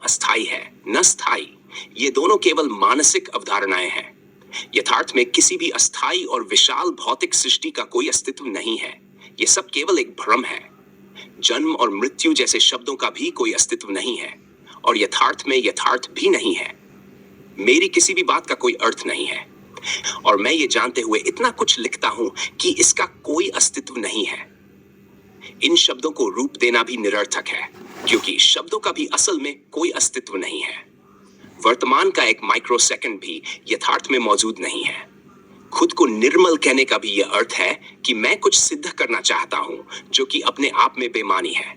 अस्थायी है न स्थायी। ये दोनों केवल मानसिक अवधारणाएं हैं। यथार्थ में किसी भी अस्थायी और विशाल भौतिक सृष्टि का कोई अस्तित्व नहीं है। ये सब केवल एक भ्रम है। जन्म और मृत्यु जैसे शब्दों का भी कोई अस्तित्व नहीं है और यथार्थ में यथार्थ भी नहीं है। मेरी किसी भी बात का कोई अर्थ नहीं है और मैं ये जानते हुए इतना कुछ लिखता हूं कि इसका कोई अस्तित्व नहीं है। इन शब्दों को रूप देना भी निरर्थक है क्योंकि शब्दों का भी असल में कोई अस्तित्व नहीं है। वर्तमान का एक माइक्रोसेकंड भी यथार्थ में मौजूद नहीं है। खुद को निर्मल कहने का भी यह अर्थ है कि मैं कुछ सिद्ध करना चाहता हूं जो कि अपने आप में बेमानी है।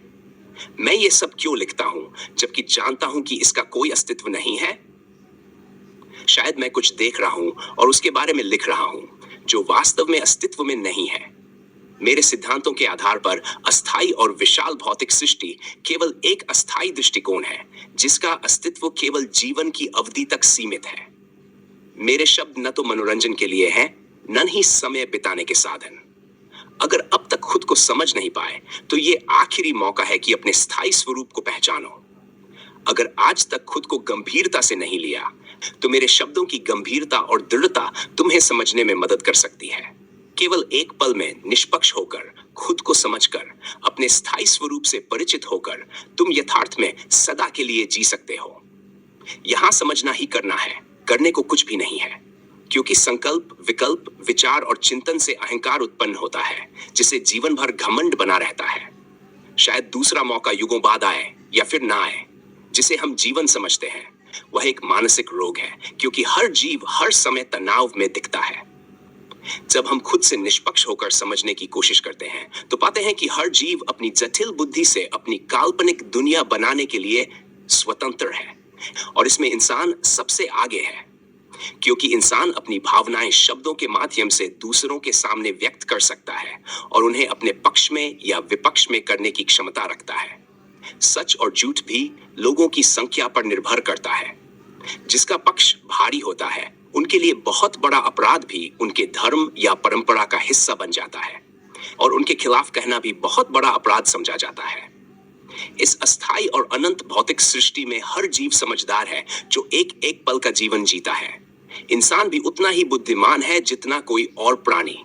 मैं ये सब क्यों लिखता हूं जबकि जानता हूं कि इसका कोई अस्तित्व नहीं है? शायद मैं कुछ देख रहा हूं और उसके बारे में लिख रहा हूं जो वास्तव में अस्तित्व में नहीं है। मेरे सिद्धांतों के आधार पर अस्थायी और विशाल भौतिक सृष्टि केवल एक अस्थायी दृष्टिकोण है जिसका अस्तित्व केवल जीवन की अवधि तक सीमित है। मेरे शब्द न तो मनोरंजन के लिए हैं न ही समय बिताने के साधन। अगर अब तक खुद को समझ नहीं पाए तो ये आखिरी मौका है कि अपने स्थायी स्वरूप को पहचानो। अगर आज तक खुद को गंभीरता से नहीं लिया तो मेरे शब्दों की गंभीरता और दृढ़ता तुम्हें समझने में मदद कर सकती है। केवल एक पल में निष्पक्ष होकर, खुद को समझकर, अपने स्थायी स्वरूप से परिचित होकर तुम यथार्थ में सदा के लिए जी सकते हो। यहां समझना ही करना है, करने को कुछ भी नहीं है, क्योंकि संकल्प, विकल्प, विचार और चिंतन से अहंकार उत्पन्न होता है जिसे जीवन भर घमंड बना रहता है। शायद दूसरा मौका युगों बाद आए या फिर ना आए। जिसे हम जीवन समझते हैं वह एक मानसिक रोग है क्योंकि हर जीव हर समय तनाव में दिखता है। जब हम खुद से निष्पक्ष होकर समझने की कोशिश करते हैं तो पाते हैं कि हर जीव अपनी जटिल बुद्धि से अपनी काल्पनिक दुनिया बनाने के लिए स्वतंत्र है और इसमें इंसान सबसे आगे है, क्योंकि इंसान अपनी भावनाएं शब्दों के माध्यम से दूसरों के सामने व्यक्त कर सकता है और उन्हें अपने पक्ष में या विपक्ष में करने की क्षमता रखता है। सच और झूठ भी लोगों की संख्या पर निर्भर करता है। जिसका पक्ष भारी होता है उनके लिए बहुत बड़ा अपराध भी उनके धर्म या परंपरा का हिस्सा बन जाता है और उनके खिलाफ कहना भी बहुत बड़ा अपराध समझा जाता है। इस अस्थायी और अनंत भौतिक सृष्टि में हर जीव समझदार है जो एक एक पल का जीवन जीता है। इंसान भी उतना ही बुद्धिमान है जितना कोई और प्राणी।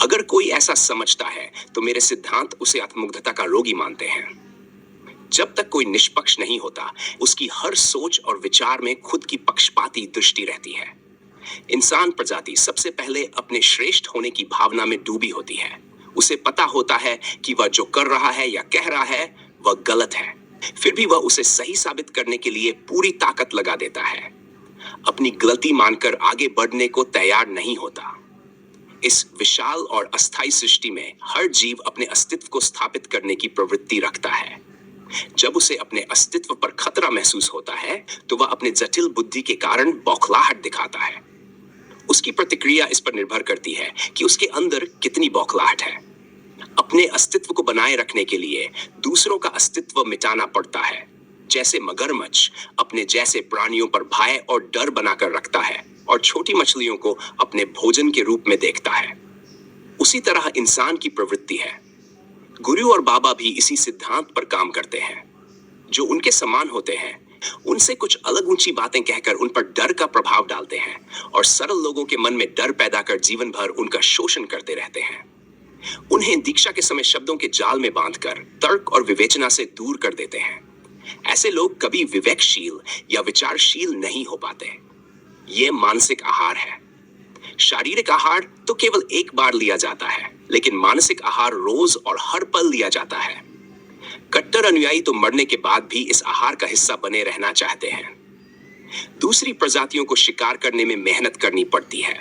अगर कोई ऐसा समझता है तो मेरे सिद्धांत उसे आत्ममुग्धता का रोगी मानते हैं। जब तक कोई निष्पक्ष नहीं होता उसकी हर सोच और विचार में खुद की पक्षपाती दृष्टि रहती है। इंसान प्रजाति सबसे पहले अपने श्रेष्ठ होने की भावना में डूबी होती है। उसे पता होता है कि वह जो कर रहा है या कह रहा है वह गलत है, फिर भी वह उसे सही साबित करने के लिए पूरी ताकत लगा देता है। अपनी गलती मानकर आगे बढ़ने को तैयार नहीं होता। इस विशाल और अस्थायी सृष्टि में हर जीव अपने अस्तित्व को स्थापित करने की प्रवृत्ति रखता है। जब उसे अपने अस्तित्व पर खतरा महसूस होता है तो वह अपने जटिल बुद्धि के कारण बौखलाहट दिखाता है। उसकी प्रतिक्रिया इस पर निर्भर करती है कि उसके अंदर कितनी बौखलाहट है। अपने अस्तित्व को बनाए रखने के लिए दूसरों का अस्तित्व मिटाना पड़ता है। जैसे मगरमच्छ अपने जैसे प्राणियों पर भय और डर बनाकर रखता है और छोटी मछलियों को अपने भोजन के रूप में देखता है, उसी तरह इंसान की प्रवृत्ति है। गुरु और बाबा भी इसी सिद्धांत पर काम करते हैं। जो उनके समान होते हैं उनसे कुछ अलग ऊंची बातें कहकर उन पर डर का प्रभाव डालते हैं और सरल लोगों के मन में डर पैदा कर जीवन भर उनका शोषण करते रहते हैं। उन्हें दीक्षा के समय शब्दों के जाल में बांधकर तर्क और विवेचना से दूर कर देते हैं। ऐसे लोग कभी विवेकशील या विचारशील नहीं हो पाते। ये मानसिक आहार है। शारीरिक आहार तो केवल एक बार लिया जाता है, लेकिन मानसिक आहार रोज और हर पल लिया जाता है। कट्टर अनुयायी तो मरने के बाद भी इस आहार का हिस्सा बने रहना चाहते हैं। दूसरी प्रजातियों को शिकार करने में मेहनत करनी पड़ती है,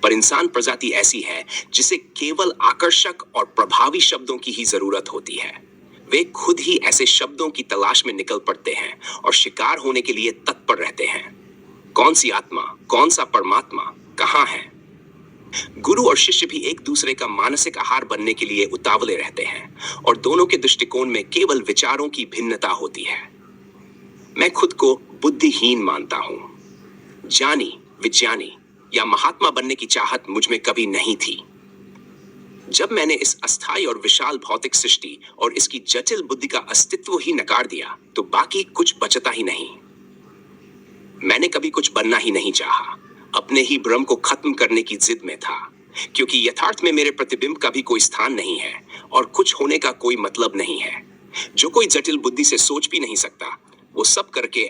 पर इंसान प्रजाति ऐसी है जिसे केवल आकर्षक और प्रभावी शब्दों की ही जरूरत होती है। वे खुद ही ऐसे शब्दों की तलाश में निकल पड़ते हैं और शिकार होने के लिए तत्पर रहते हैं। कौन सी आत्मा, कौन सा परमात्मा कहाँ है? गुरु और शिष्य भी एक दूसरे का मानसिक आहार बनने के लिए उतावले रहते हैं और दोनों के दृष्टिकोण में केवल विचारों की भिन्नता होती है। मैं खुद को बुद्धिहीन मानता हूं। ज्ञानी, विज्ञानी या महात्मा बनने की चाहत मुझ में कभी नहीं थी। जब मैंने इस अस्थायी और विशाल भौतिक सृष्टि और इसकी जटिल बुद्धि का अस्तित्व ही नकार दिया, तो बाकी कुछ बचता ही नहीं। मैंने कभी कुछ बनना ही नहीं चाहा, अपने ही भ्रम को खत्म करने की जिद में था, क्योंकि यथार्थ में मेरे प्रतिबिंब का भी कोई स्थान नहीं है और कुछ होने का कोई मतलब नहीं है। जो कोई जटिल बुद्धि से सोच भी नहीं सकता, वो सब करके